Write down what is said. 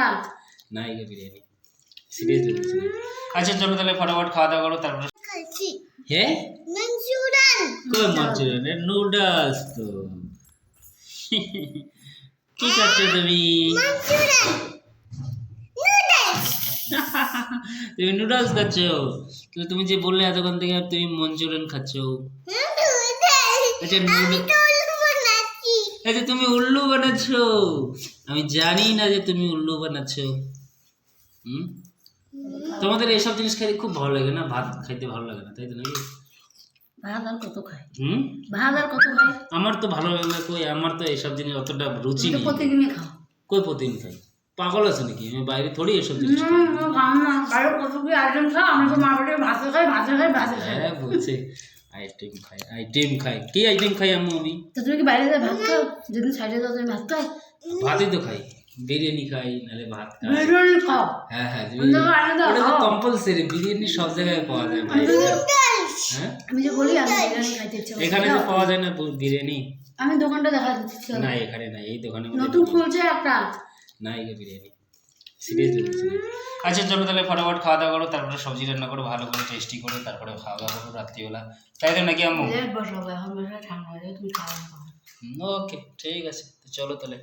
একটা নাইকা বিরিয়ানি সিরিয়াসলি বলছি না। আচ্ছা চলো তাহলে ফটাফট খাওয়া দাওয়া করো তারপরে হ্যাঁ কই মাঞ্চুরিয়ান নুডলস তো কি খাচ্ছ তুমি তুমি নুডলস খাচ্ছ তো তুমি যে বললে এতক্ষণ থেকে তুমি মঞ্চুরিয়ান খাচ্ছ আচ্ছা আচ্ছা তুমি উল্লু বানাচ্ছ আমি জানি না যে তুমি উল্লু বানাচ্ছ তোমাদের এইসব জিনিস খাইতে খুব ভালো লাগে না ভাত খাইতে ভালো লাগে না তাই তো নাকি ভাত আর কত খায় ভাত আর কত খায় আমার তো ভালো লাগে না কই আমার তো এইসব জিনিস অতটা রুচি নেই প্রতিদিনই খাও কই প্রতিদিন খাই পাগল আছে নাকি আমি বাইরে থোড়ি এসব জিনিস বাইরে কত কি আইটেম খাও আমি তো মার্কেটে ভাত খাই হ্যাঁ বলছে আইটেম খাই কি আইটেম খাই আমি তো তুমি কি বাইরে ভাত খাও যেদিন সাইডে যাও তুমি ভাত খাও ভাতই তো খাই বিরিয়ানি খাই নালে ভাত খাই বিরিয়ানি খাও হ্যাঁ হ্যাঁ ওটা তো কম্পালসারি বিরিয়ানি সব জায়গায় পাওয়া যায় ভাই হ্যাঁ আমি যে বলি আমি বিরিয়ানি খাইতে ইচ্ছে এখানে তো পাওয়া যায় না বিরিয়ানি আমি দোকানটা দেখা দিচ্ছি না এখানে না এই দোকানে নতুন খুলছে একটা নাইকা বিরিয়ানি সিরিয়াসলি বলছি না। আচ্ছা চলো তাহলে ফটাফট খাওয়া দাওয়া করো তারপরে সবজি রান্না করো ভালো করে টেস্টি করো তারপরে খাওয়া দাওয়া করো রাত্রিবেলা তাই তো নাকি আম্মু বসাবো এখন বসে ঠান্ডা হয়ে তুমি খাওয়া ওকে ঠিক আছে তো চলো তাহলে